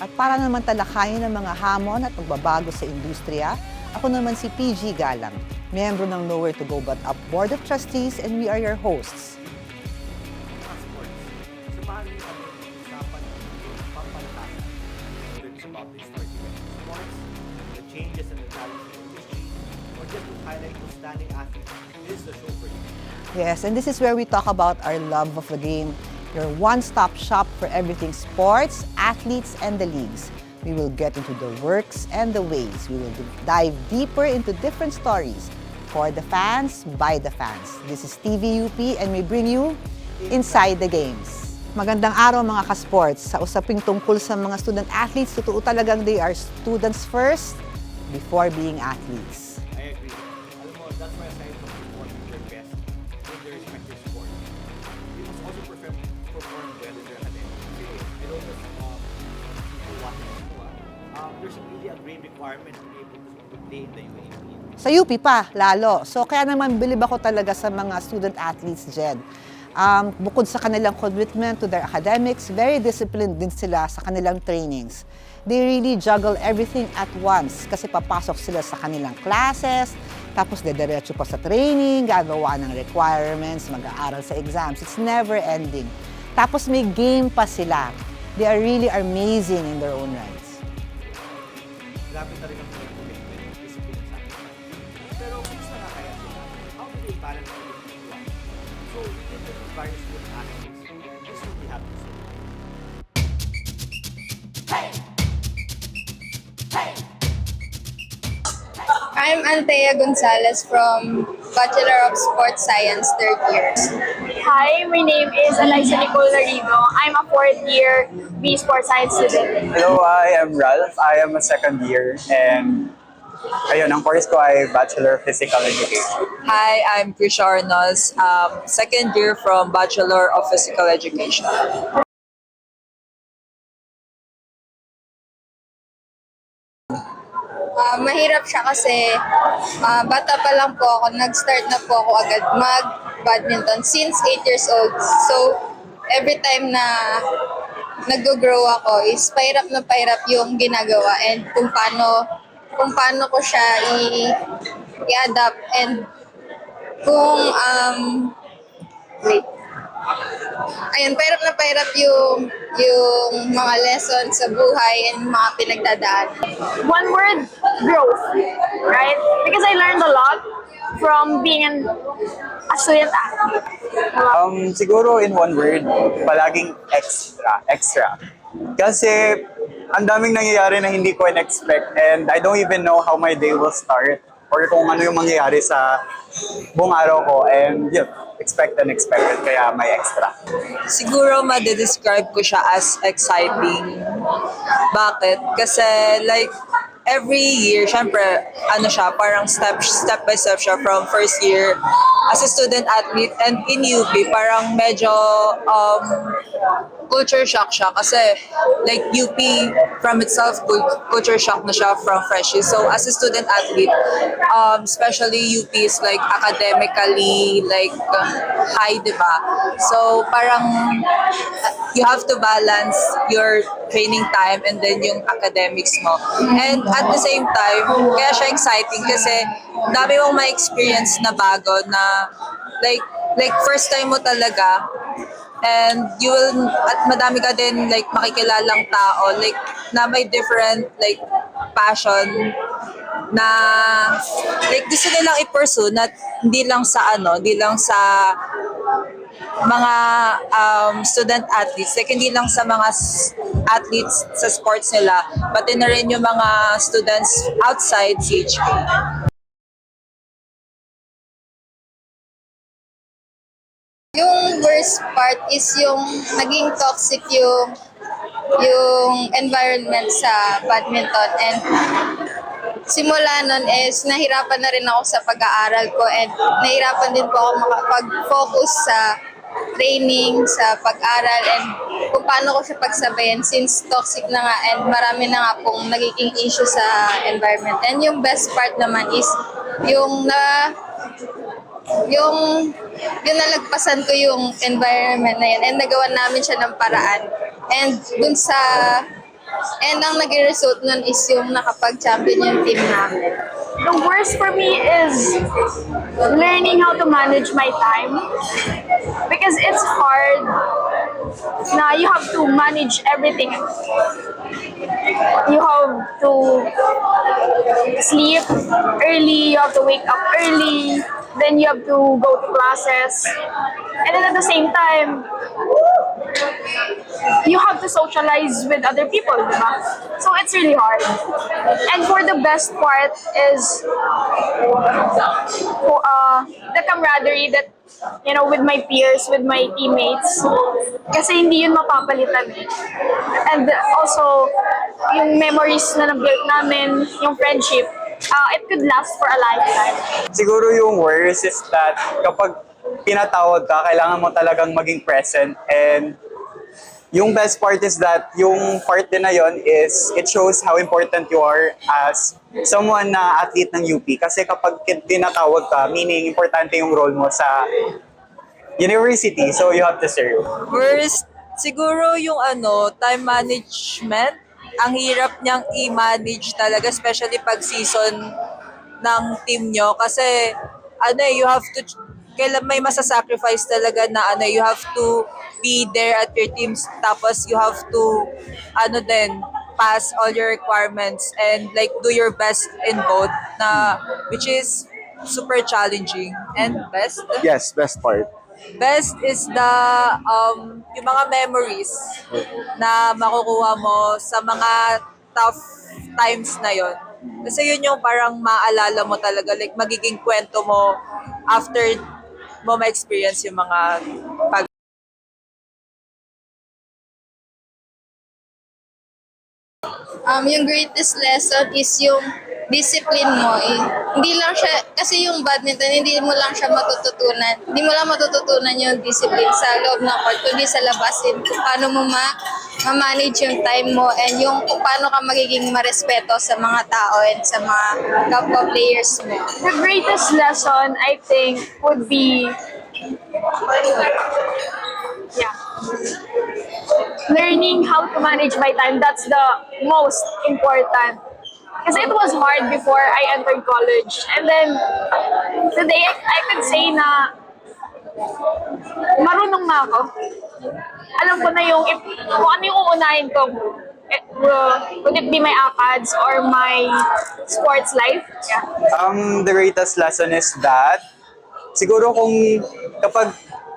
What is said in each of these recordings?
At para naman talakayin ng mga hamon at pagbabago sa industriya, ako naman si PG Galang, miyembro ng Nowhere to Go But Up Board of Trustees, and we are your hosts. Samahan niyo kami ng usapan ng pampalakasan. Whether it's about the historical sports, the changes in the talent industry, or just to highlight the standing athletes, this is the show for you. Yes, and this is where we talk about our love of the game, your one-stop shop for everything sports, athletes, and the leagues. We will get into the works and the ways. We will dive deeper into different stories for the fans, by the fans. This is TVUP and we bring you Inside the Games. Magandang araw mga ka-sports. Sa usaping tungkol sa mga student athletes, totoo talagang they are students first before being athletes. I agree. Alam mo, that's why aside from performing their best in their respective sport, they must also perform well in their academics. Kasi I don't know people watching this there's really a great requirement to be able to play in the UAP. Sa UP pa, lalo. So kaya naman bilib ako talaga sa mga student athletes, Jed. Bukod sa kanilang commitment to their academics, very disciplined din sila sa kanilang trainings. They really juggle everything at once kasi papasok sila sa kanilang classes, tapos dediretso pa sa training, gagawa ng requirements, mag-aaral sa exams. It's never ending. Tapos may game pa sila. They are really amazing in their own rights. Grabe talaga ang commitment, discipline sa akin. Pero kung sa nakaya sila, how do they balance everything at once? So, we can look at various good athletes, and this is what we have to say. I'm Antea Gonzalez from Bachelor of Sports Science, 3rd year. Hi, my name is Eliza Nicole Larino. I'm a 4th year B Sports Science student. Hello, I am Ralph. I am a 2nd year and ayun, ang course ko ay Bachelor of Physical Education. Hi, I'm Krisha Arnoz, 2nd year from Bachelor of Physical Education. Mahirap siya kasi bata pa lang po ako, nag-start na po ako agad mag-badminton since 8 years old. So, every time na nag-grow ako is pahirap na pahirap yung ginagawa and kung paano ko siya i-adapt and kung ayun, pahirap na pahirap yung mga lessons sa buhay and mga pinagdadaan. One word, growth, right? Because I learned a lot from being a student athlete. Siguro in one word, palaging extra. Kasi ang daming nangyayari na hindi ko in-expect and I don't even know how my day will start or kung ano yung mangyayari sa buong araw ko and yun, expect unexpected kaya may extra. Siguro madedescribe ko siya as exciting. Bakit? Kasi like every year, syempre, ano siya, parang step by step siya from first year as a student athlete and in UP, parang medyo culture shock siya kasi like UP from itself, culture shock na siya from freshies. So as a student athlete, especially UP is like academically like high, diba? So parang you have to balance your training time and then yung academics mo. And at the same time, kaya siya exciting kasi dami mong ma-experience na bago na like first time mo talaga and you will at madami ka din like makikilalang tao like na may different like passion na like gusto nilang i-pursue na hindi lang sa mga student athletes, like hindi lang sa mga athletes sa sports nila, pati na rin yung mga students outside CHK. Yung worst part is yung naging toxic yung environment sa badminton and simula nun is nahirapan na rin ako sa pag-aaral ko and nahirapan din po ako makapag-focus sa training, sa pag-aral and kung paano ko siya pagsabayan since toxic na nga and marami na nga pong nagiging issue sa environment. And yung best part naman is yung nalagpasan ko yung environment na yun and nagawa namin siya ng paraan. And dun sa And ang naging result nun is yung nakapag-champion yung team namin. The worst for me is learning how to manage my time because it's hard. Now you have to manage everything. You have to sleep early, you have to wake up early, then you have to go to classes. And then at the same time, you have to socialize with other people, diba? So it's really hard. And for the best part is the camaraderie that, you know, with my peers, with my teammates. Kasi hindi yun mapapalitan eh. And also, yung memories na na-build namin, yung friendship, it could last for a lifetime. Siguro yung worst is that kapag pinatawag ka, kailangan mo talagang maging present. And yung best part is that yung part din na yun is it shows how important you are as someone na athlete ng UP. Kasi kapag tinatawag ka, meaning importante yung role mo sa university, so you have to serve. First, siguro yung time management. Ang hirap niyang i-manage talaga, especially pag season ng team nyo. Kasi, you have to, kailan may masasacrifice talaga na you have to be there at your teams. Tapos, you have to, pass all your requirements and like do your best in both, na, which is super challenging. And best? Yes, best part. Best is yung mga memories na makukuha mo sa mga tough times na yon. Kasi yun yung parang maalala mo talaga, like magiging kwento mo after mo ma-experience yung mga Yung greatest lesson is yung discipline mo. Hindi lang siya, kasi yung badminton, hindi mo lang matututunan yung discipline sa loob ng court, kundi sa labasin, kung paano mo ma-manage yung time mo and yung kung paano ka magiging marespeto sa mga tao and sa mga kapwa players mo. The greatest lesson, I think, would be learning how to manage my time. That's the most important. Kasi it was hard before I entered college. And then, today, I could say na marunong na ako. Alam ko na kung ano yung uunahin ko. Would it be my ACADS or my sports life? Yeah. The greatest lesson is that siguro kung kapag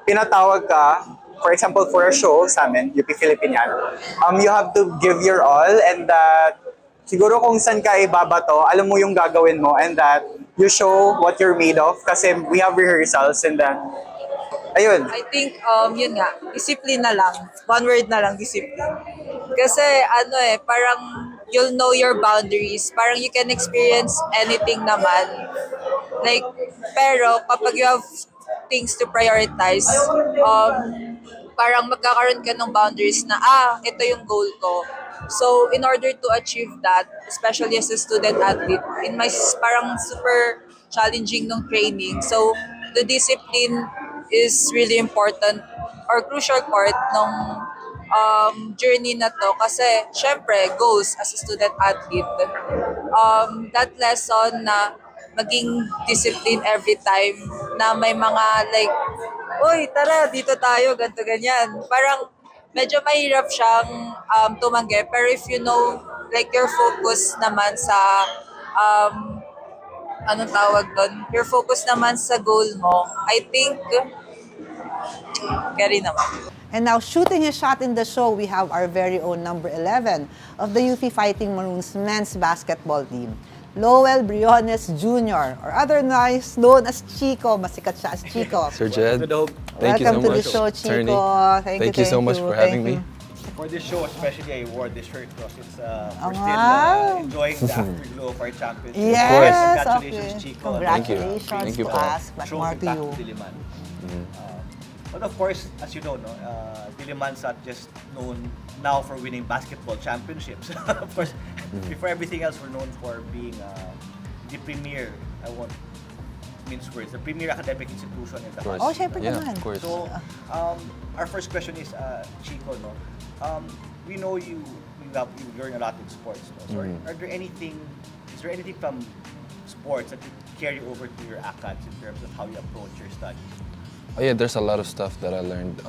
pinatawag ka, for example, for a show sa amin, UP Filipiniano, you have to give your all and that siguro kung saan ka ibabato, alam mo yung gagawin mo and that you show what you're made of kasi we have rehearsals and that, ayun. I think, yun nga, discipline na lang. One word na lang, discipline. Kasi, parang you'll know your boundaries. Parang you can experience anything naman. Like, pero kapag you have things to prioritize, parang magkakaroon ka ng boundaries na, ito yung goal ko. So, in order to achieve that, especially as a student athlete, in my parang super challenging ng training. So, the discipline is really important or crucial part ng journey na to. Kasi, syempre, goals as a student athlete. That lesson na maging discipline every time na may mga like, uy, tara, dito tayo, ganto ganyan. Parang, medyo mahirap siyang tumanggi. Pero if you know, like your focus naman sa, anong tawag doon? Your focus naman sa goal mo, I think, carry naman. And now, shooting his shot in the show, we have our very own number 11 of the UP Fighting Maroons men's basketball team, Lowell Briones Jr., or otherwise known as Chico. Masikat siya as Chico. Sir Jed, thank you Welcome so to much. the show, Chico. Attorney. Thank you so much for having me. For this show, especially, I wore this shirt because it's we're Wow. still enjoying the afterglow of our championship. Yes, Congratulations, okay. Chico. Congratulations Thank you to po. us, but more to Back you. to Diliman. But of course, as you know, Diliman's not just known now for winning basketball championships. Of course, before everything else, we're known for being the premier, I won't mince words, the premier academic institution in the country. Oh, syempre Yeah, naman. of course. So, our first question is, Chico, we know you you learn a lot in sports. No? So are there anything? Is there anything from sports that you carry over to your acads in terms of how you approach your studies? Oh yeah, there's a lot of stuff that I learned.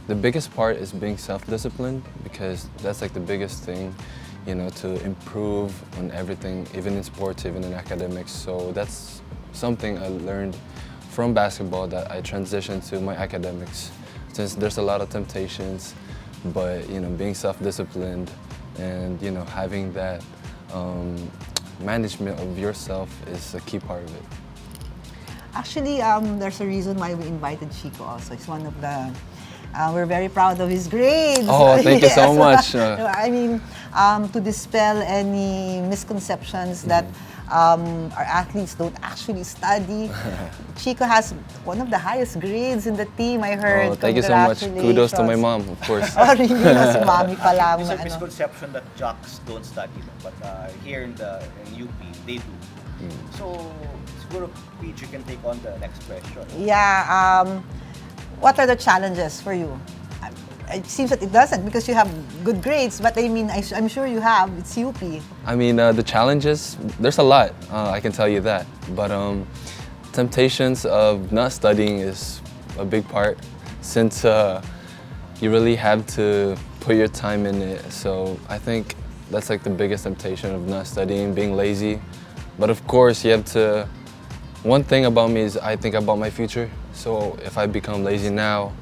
The biggest part is being self-disciplined because that's like the biggest thing, you know, to improve on everything, even in sports, even in academics. So that's something I learned from basketball that I transitioned to my academics. Since there's a lot of temptations, but you know, being self-disciplined and you know, having that management of yourself is a key part of it. Actually, there's a reason why we invited Chico also. He's one of the, we're very proud of his grades. Oh, thank you so much. I mean, to dispel any misconceptions that our athletes don't actually study. Chico has one of the highest grades in the team, I heard. Oh, thank you so much. Kudos to my mom, of course. Oh, really? No, si Mami pa lang. There's a misconception that jocks don't study, no? But here in UP, they do. So, siguro, Peach, you can take on the next question. Yeah, what are the challenges for you? It seems that it doesn't because you have good grades, but I mean, I'm sure you have. It's UP. I mean, the challenges, there's a lot, I can tell you that. But temptations of not studying is a big part since you really have to put your time in it. So I think that's like the biggest temptation of not studying, being lazy. But of course, you have to, one thing about me is I think about my future. So if I become lazy now,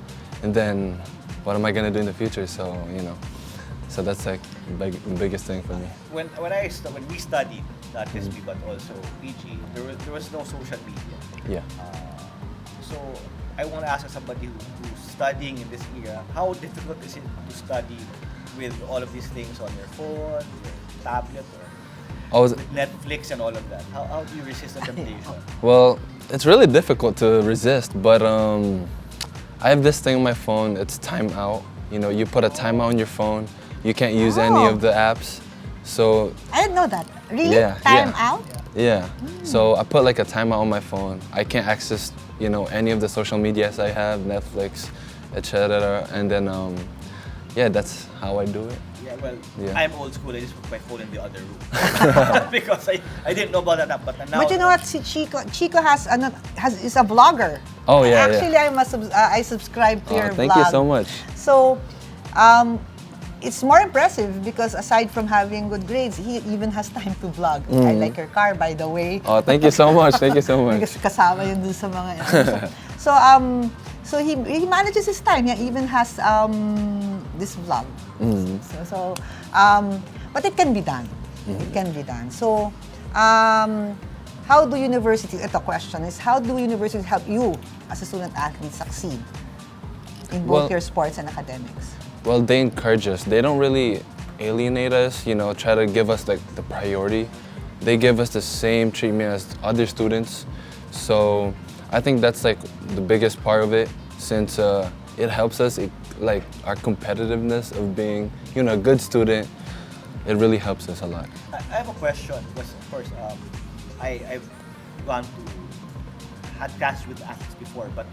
and then what am I gonna do in the future? So, you know, so that's like the biggest thing for me. When we studied, not just me, but also PG, there was no social media. Yeah. So I want to ask somebody who's studying in this era, how difficult is it to study with all of these things on your phone, your tablet, or with Netflix and all of that? How do you resist the temptation? Well, it's really difficult to resist, but I have this thing on my phone, it's timeout. You know, you put a timeout on your phone, you can't use any of the apps. So I didn't know that. Really? Yeah, Time yeah. out? Yeah. So I put like a timeout on my phone. I can't access, you know, any of the social medias I have, Netflix, etc. And then, yeah, that's how I do it. Yeah, well, Yeah. I'm old school. I just put my phone in the other room because I didn't know about that app. But now, But you know what? Si Chico is a vlogger. Oh, yeah, Actually, yeah. I subscribe to your Thank vlog. you so much. So, it's more impressive because aside from having good grades, he even has time to vlog. I like your car, by the way. Oh, thank you so much. Thank you so much. Because kasama yun dun sa mga so he manages his time. He even has this vlog. But it can be done. It can be done. So, how do universities, ito question is, how do universities help you as a student athlete succeed in both your sports and academics? Well, they encourage us. They don't really alienate us, you know, try to give us like the priority. They give us the same treatment as other students. So I think that's like the biggest part of it, since it helps us, like our competitiveness of being, you know, a good student. It really helps us a lot. I have a question because, of course, I've gone to, had classes with athletes before, but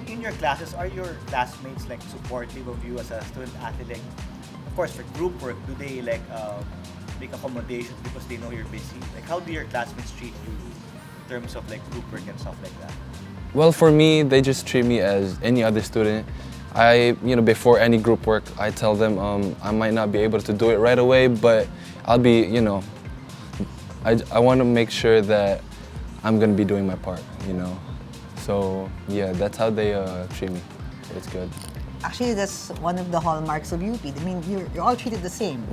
in your classes, are your classmates like supportive of you as a student athlete? Like, of course, for group work, do they like make accommodations because they know you're busy? Like, how do your classmates treat you in terms of like group work and stuff like that? Well, for me, they just treat me as any other student. You know, before any group work, I tell them I might not be able to do it right away, but I'll be, you know, I want to make sure that I'm going to be doing my part, you know. So, yeah, that's how they treat me. It's good. Actually, that's one of the hallmarks of UP. I mean, you're all treated the same.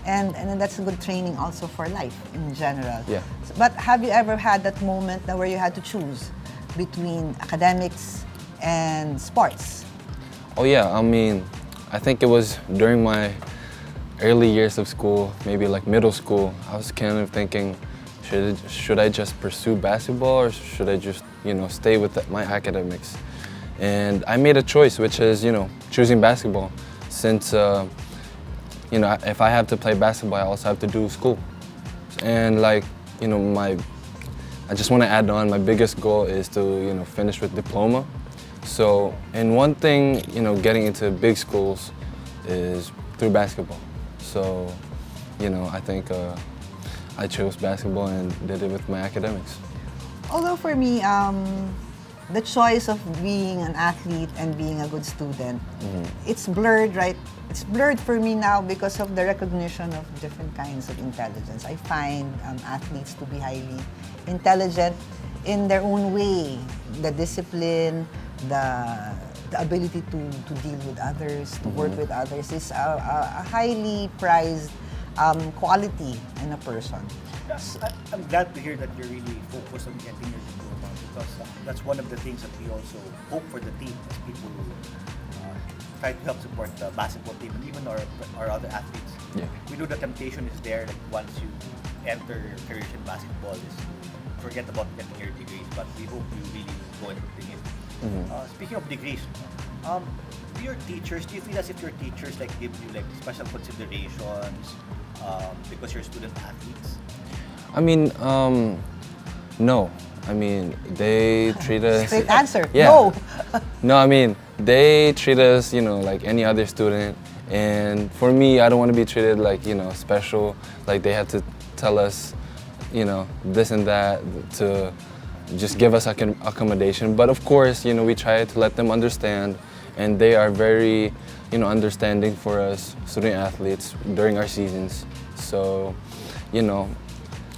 And then that's a good training also for life in general. Yeah. But have you ever had that moment where you had to choose between academics and sports? Oh yeah, I mean, I think it was during my early years of school, maybe like middle school, I was kind of thinking, should I just pursue basketball or should I just, you know, stay with my academics? And I made a choice, which is, you know, choosing basketball, since, you know, if I have to play basketball, I also have to do school. And like, you know, I just want to add on, my biggest goal is to, you know, finish with diploma. So, and one thing, you know, getting into big schools is through basketball. So, I think I chose basketball and did it with my academics. Although for me, the choice of being an athlete and being a good student, it's blurred, right? It's blurred for me now because of the recognition of different kinds of intelligence. I find athletes to be highly intelligent in their own way. The discipline, the ability to deal with others, to work with others is a highly prized quality in a person. I'm glad to hear that you're really focused on getting your diploma because that's one of the things that we also hope for the team as people who try to help support the basketball team and even our other athletes. Yeah. We know the temptation is there, like once you enter your career in basketball, is forget about getting your degrees, but we hope you really go and bring it. Speaking of degrees, do your teachers, do you feel as if your teachers like give you like special considerations because you're student athletes? I mean, no. I mean, they treat us... Straight answer, Yeah. no. No, I mean, they treat us, like any other student. And for me, I don't want to be treated like, special. Like they have to tell us, this and that to just give us accommodation. But of course, we try to let them understand. And they are very, understanding for us student athletes during our seasons. So,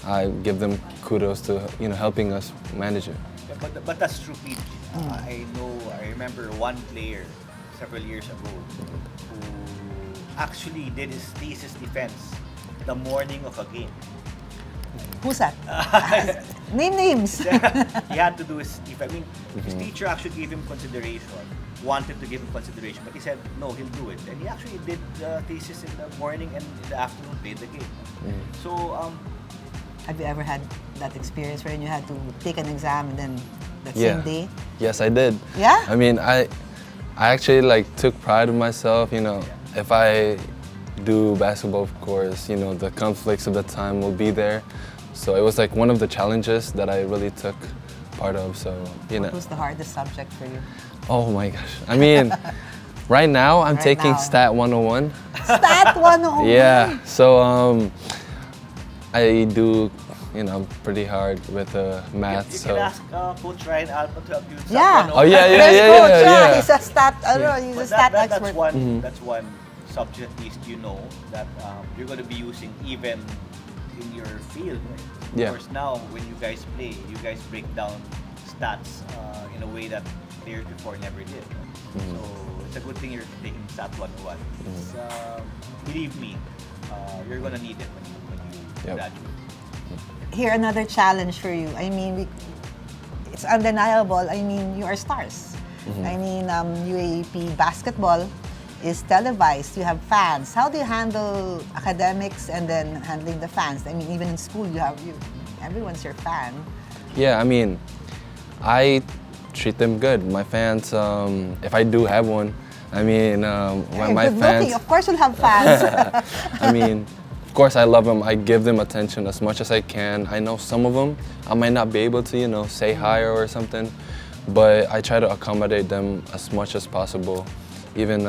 I give them kudos to, helping us manage it. Yeah, but that's true, Pete. I remember one player several years ago who actually did his thesis defense the morning of a game. Who's that? Name names. He had to do his defense. I mean, his teacher actually gave him consideration, wanted to give him consideration, but he said, no, he'll do it. And he actually did the thesis in the morning and in the afternoon played the game. So, Have you ever had that experience wherein you had to take an exam and then that Yeah. same day? Yes, I did. Yeah? I mean, I actually took pride in myself, if I do basketball, of course, the conflicts of the time will be there. So it was one of the challenges that I really took part of. So, What was the hardest subject for you? Oh my gosh. I mean, right now I'm Right taking now. Stat 101. Stat 101. Yeah. So I do, pretty hard with math. you So can ask Coach Ryan Alba to help you with Yeah. Oh, yeah, yeah, Best yeah, coach, yeah, yeah. He's a stat, he's a But stat that's expert. one that's one subject at least that you're going to be using even in your field. Yeah. Of course, now when you guys play, you guys break down stats in a way that players before never did. So it's a good thing you're taking Stat 101. It's, believe me, you're going to need it when you Yep. graduate. Here, another challenge for you. I mean, it's undeniable. I mean, you are stars. I mean, UAP basketball is televised. You have fans. How do you handle academics and then handling the fans? I mean, even in school, everyone's your fan. yeah, I mean, I treat them good. My fans, if I do have one, I mean, when You're my good fans, looking. Of course, you'll have fans. I mean, of course I love them. I give them attention as much as I can. I know some of them, I might not be able to, say hi or something, but I try to accommodate them as much as possible. Even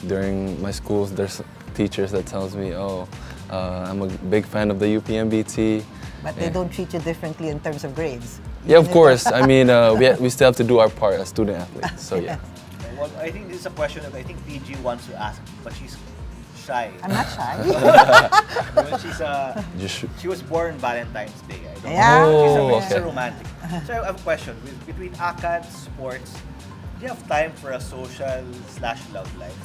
during my schools, there's teachers that tells me, oh, I'm a big fan of the UPMBT. But they don't treat you differently in terms of grades. Yeah, of course. I mean, we still have to do our part as student athletes. So yeah. Well, I think this is a question that I think PG wants to ask, but she's shy. I'm not shy. When she was born Valentine's Day. I don't Yeah. know. Oh, She's a okay. romantic. So I have a question. Between ACAD, sports, do you have time for a social/love life?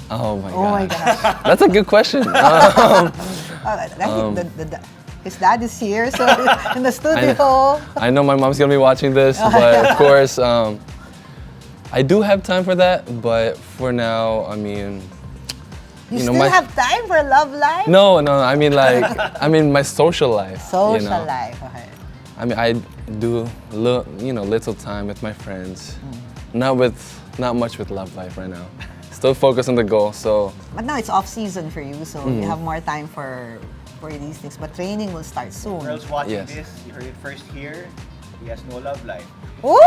Oh my Oh my god. gosh. That's a good question. I think his dad is here, so in the studio. I know my mom's gonna be watching this, but of course, I do have time for that. But for now, I mean, You still have time for a love life? no. I mean my social life. Social life, okay. I mean, I do little time with my friends. Not much with love life right now. Still focused on the goal. So But now it's off season for you, so you have more time for these things. But training will start soon. Girls watching Yes. this, you heard it first here. He has no love life. Ooh!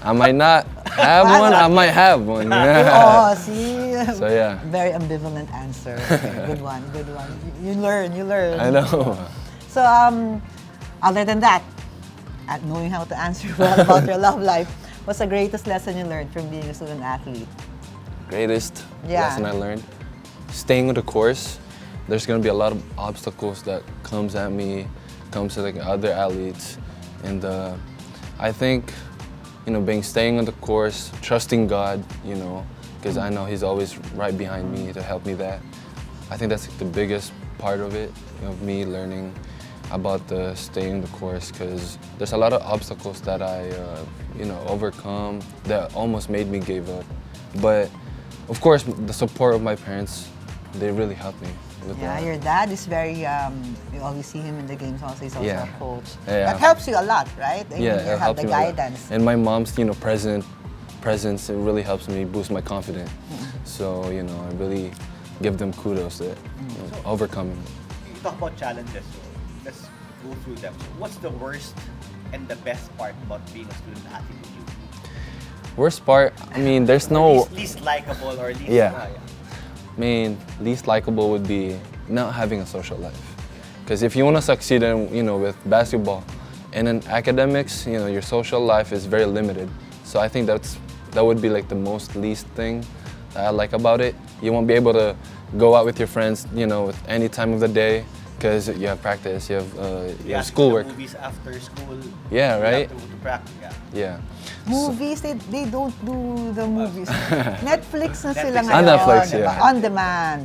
I might not have one. I might have one. Oh, see? So yeah, Very ambivalent answer. Okay, good one, good one. You learn, you learn. I know. So, other than that, at knowing how to answer well about your love life, what's the greatest lesson you learned from being a student athlete? Greatest Yeah. lesson I learned: staying on the course. There's gonna be a lot of obstacles that comes at me, comes to like other athletes, and I think, staying on the course, trusting God, because I know He's always right behind me to help me. I think that's like the biggest part of it, of me learning about the staying the course, because there's a lot of obstacles that I, overcome that almost made me give up. But of course, the support of my parents, they really helped me with Yeah, that. your dad is very, you always see him in the games also, he's also Yeah. a coach. Yeah. That helps you a lot, right? I mean, Yeah, you it have helps the me a lot. guidance. And my mom's, presence, it really helps me boost my confidence. So, I really give them kudos that overcoming it. You talk about challenges, so let's go through them. So what's the worst and the best part about being a student athlete with you? Worst part, there's no, Least likable or least... Yeah. Least likable would be not having a social life. Because if you want to succeed with basketball and in academics, your social life is very limited. So I think that would be like the most least thing that I like about it. You won't be able to go out with your friends, with any time of the day, because you have practice, you have schoolwork. Movies after school. Yeah, you right? have to practice, yeah. Yeah. Movies, they don't do the movies. Netflix na sila Netflix. ngayon. Netflix, diba? yeah. On demand.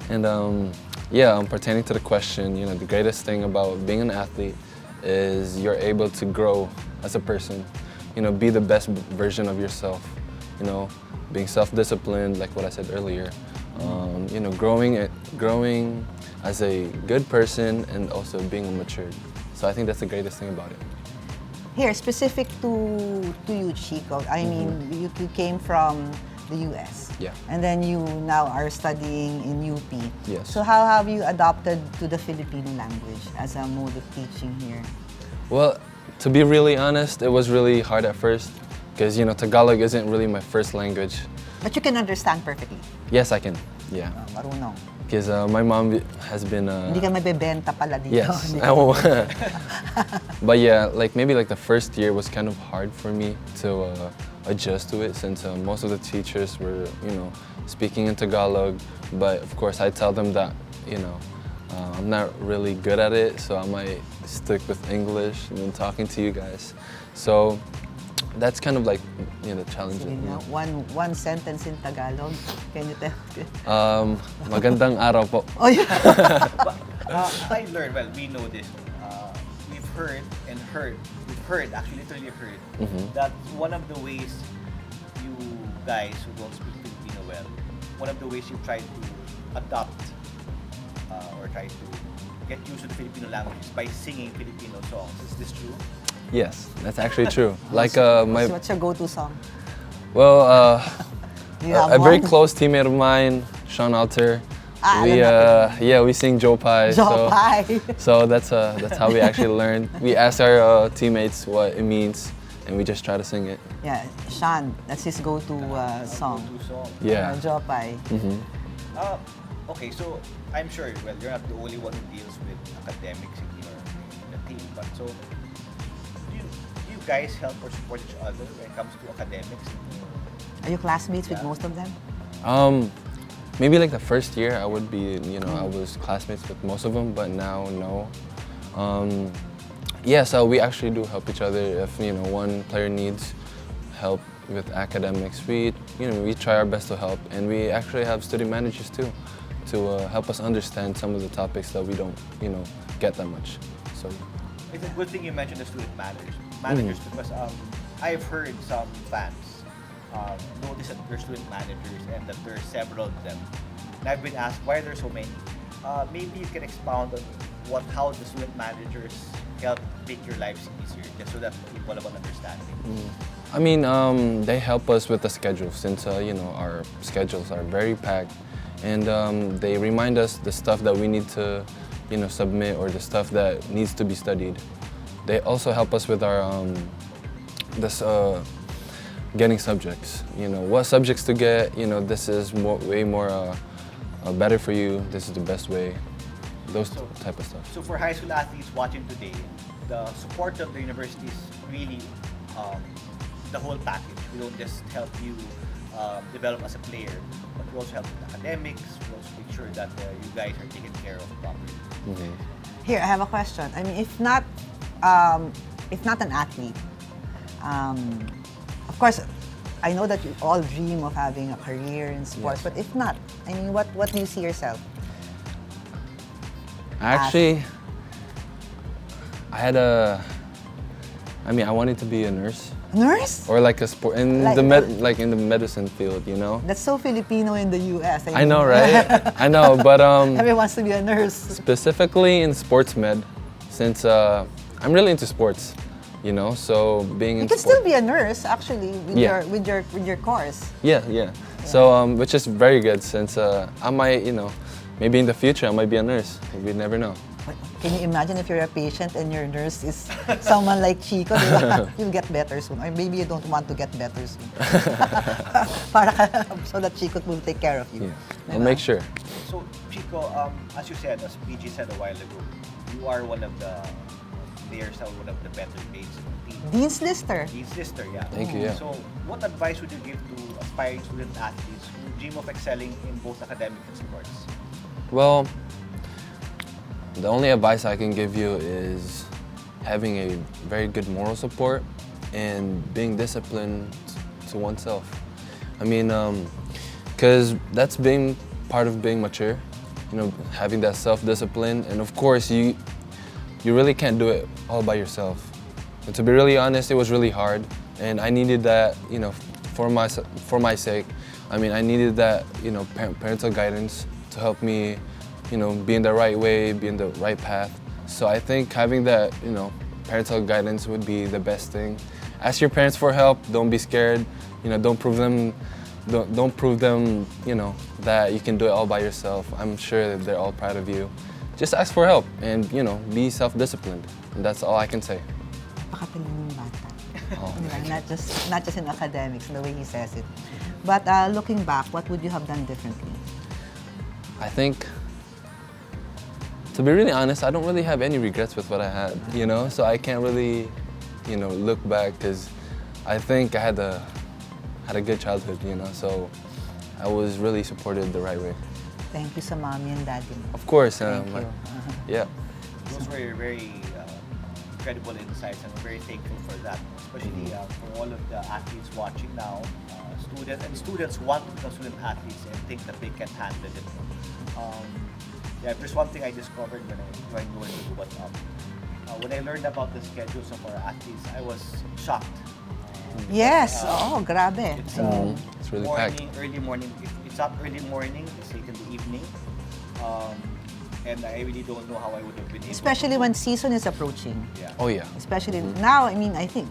Diba? And pertaining to the question, the greatest thing about being an athlete is you're able to grow as a person. Be the best version of yourself. Being self-disciplined, like what I said earlier. Growing as a good person and also being matured. So I think that's the greatest thing about it. Here, specific to you, Chico, I mean, you came from the US. Yeah. And then you now are studying in UP. Yes. So how have you adopted to the Filipino language as a mode of teaching here? Well, to be really honest, it was really hard at first because, Tagalog isn't really my first language. But you can understand perfectly. Yes, I can. Yeah. Marunong. Because my mom has been... Hindi ka mabebenta pala dito. Yes. Hindi ka- But yeah, maybe the first year was kind of hard for me to adjust to it since most of the teachers were, speaking in Tagalog. But of course, I tell them that, I'm not really good at it, so I might stick with English and talking to you guys. So that's kind of the challenge. Sige nga, one sentence in Tagalog. Can you tell? Magandang araw po. Oh, yeah. I learned, well, we know this. We've heard, actually literally heard, that one of the ways you guys who don't speak Filipino well, one of the ways you try to adopt or try to get used to the Filipino language is by singing Filipino songs. Is this true? Yes, that's actually true. What's your go-to song? Well, Do you have a very one? close teammate of mine, Sean Alter. Alam We sing Joe Pie. Jopay. So that's how we actually learned. We asked our teammates what it means, and we just try to sing it. Yeah, Sean, that's his go-to song. Go-to song. Yeah. Jopay. Okay, so I'm sure, well, you're not the only one who deals with academics in the team, but so do you guys help or support each other when it comes to academics? Are you classmates with most of them? Maybe the first year I would be, I was classmates with most of them, but now no. Yeah, so we actually do help each other. If one player needs help with academics, we try our best to help, and we actually have student managers too, to help us understand some of the topics that we don't, get that much. So It's a good thing you mentioned the student managers because I've heard some fans notice that they're student managers and that there are several of them. And I've been asked why are there so many. Maybe you can expound on how the student managers help make your lives easier, just so that people have an understanding. They help us with the schedule since our schedules are very packed, and they remind us the stuff that we need to submit or the stuff that needs to be studied. they also help us with our this getting subjects. You know, what subjects to get. You know, this is way more better for you. This is the best way. Those type of stuff. So for high school athletes watching today, the support of the university is really the whole package. We don't just help you develop as a player, but we also help with academics. We also make sure that you guys are taken care of properly. Mm-hmm. Here, I have a question. I mean, if not an athlete, of course, I know that you all dream of having a career in sports, Yes. but if not, I mean, what do you see yourself? Actually, I wanted to be a nurse Nurse? or like a sport in Like- like in the medicine field, you know. That's so Filipino in the U.S. I know, right? I know, but Everyone wants to be a nurse. specifically in sports med, since I'm really into sports, you know. So being You in can sport, still be a nurse, actually, with Yeah. your course. yeah. So which is very good since I might, you know, maybe in the future I might be a nurse. We never know. But can you imagine if you're a patient and your nurse is someone like Chico? Diba? You'll get better soon. Or maybe you don't want to get better soon. So that Chico will take care of you. Yeah, I'll make sure. So Chico, as you said, as PG said a while ago, you are one of the players, one of the better mates in the team. Dean's Lister. His sister, yeah. Thank you, yeah. So, what advice would you give to aspiring student athletes who dream of excelling in both academic and sports? Well, the only advice I can give you is having a very good moral support and being disciplined to oneself. I mean, because that's being part of being mature, you know, having that self-discipline. And of course, you really can't do it all by yourself. And to be really honest, it was really hard. And I needed that, you know, for my sake. I mean, I needed that, you know, parental guidance to help me, you know, be in the right way, be in the right path. So I think having that, you know, parental guidance would be the best thing. Ask your parents for help. Don't be scared. You know, don't prove them, you know, that you can do it all by yourself. I'm sure that they're all proud of you. Just ask for help and, you know, be self-disciplined. And that's all I can say. Napakatalino ng bata. Oh, Diba? Not just in academics, the way he says it. But looking back, what would you have done differently? I think, to be really honest, I don't really have any regrets with what I had, you know? So I can't really, you know, look back because I think I had a good childhood, you know? So I was really supported the right way. Thank you sa mommy and daddy mo. Of course. Thank you. Yeah. Those were very incredible insights, and we're very thankful for that. Especially for all of the athletes watching now, students want to become student athletes and think that they can handle it. Yeah, there's one thing I discovered when I joined Going to What's Up. When I learned about the schedules of our athletes, I was shocked. Yes, grabe. It's, It's really packed. early morning. If it's not early morning, it's late in the evening. And I really don't know how I would have been able Especially to when season is approaching. Yeah. Oh, yeah. Especially now, I mean, I think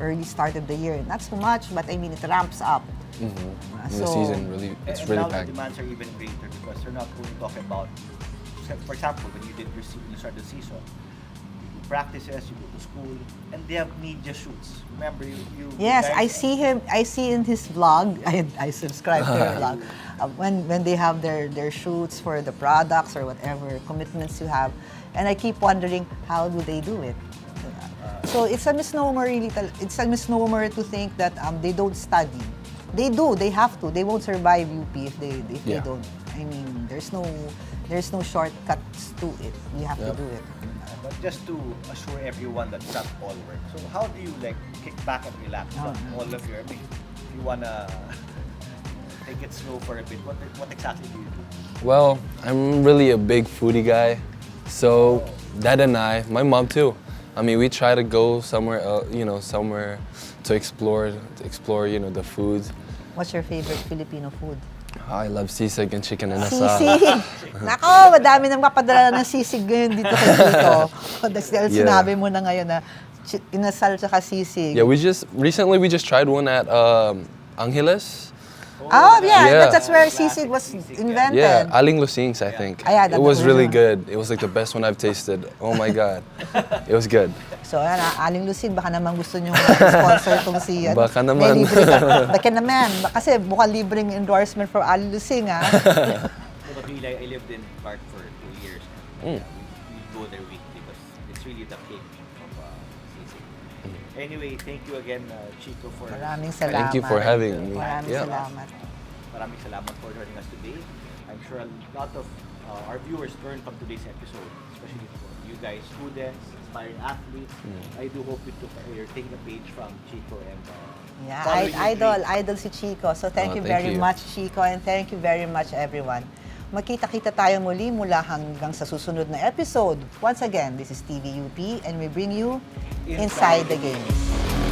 early start of the year, not so much, but I mean, it ramps up. The season really, it's And really now packed. the demands are even greater because they're not only talking about, for example, when you start the season, you do practices, you go to school, and they have media shoots. Remember, you Yes, guys- I see him. I see in his vlog. I subscribe to your vlog. When they have their shoots for the products or whatever commitments you have, and I keep wondering how do they do it. So it's a misnomer, really. It's a misnomer to think that they don't study. They do. They have to. They won't survive UP if they Yeah. don't. I mean, there's no shortcuts to it. You have to Yep. do it. But just to assure everyone that it's not all work. So how do you like kick back and relax from all of your? I mean, if you wanna take it slow for a bit, what exactly do you do? Well, I'm really a big foodie guy. So Dad and my mom too. I mean, we try to go somewhere, somewhere to explore, you know, the foods. What's your favorite Filipino food? I love sisig and chicken and asada. Sisig! Nako, madami nang mapadala ng sisig ngayon dito sa dito. Dahil Yeah. sinabi mo na ngayon na inasal tsaka sisig. Yeah, recently we just tried one at Angeles. Oh, yeah, Yeah. that's where sisig was invented. Yeah, aling lusings, I think. Ah, yeah, that's It was the really original. good. It was like the best one I've tasted. Oh my God. It was good. So, yan, Aling Lucid, baka naman gusto nyo sponsor itong si... Baka may naman. libre ka. Baka naman. Kasi mukhang libreng endorsement for Aling Lucid, ha? But really, I lived in Park for 2 years. We go there weekly because it's really the king of sisig. Anyway, thank you again, Chico, for Maraming salamat. Thank you for having me. Maraming Yeah. salamat. maraming salamat for joining us today. I'm sure a lot of our viewers learned from today's episode, especially for you guys, students, aspiring athletes. I do hope you're taking a page from Chico and Yeah, following your dreams. idol si Chico. So thank you thank very you. much, Chico, and thank you very much, everyone. Magkita-kita tayo muli mula hanggang sa susunod na episode. Once again, this is TVUP and we bring you Inside the Games.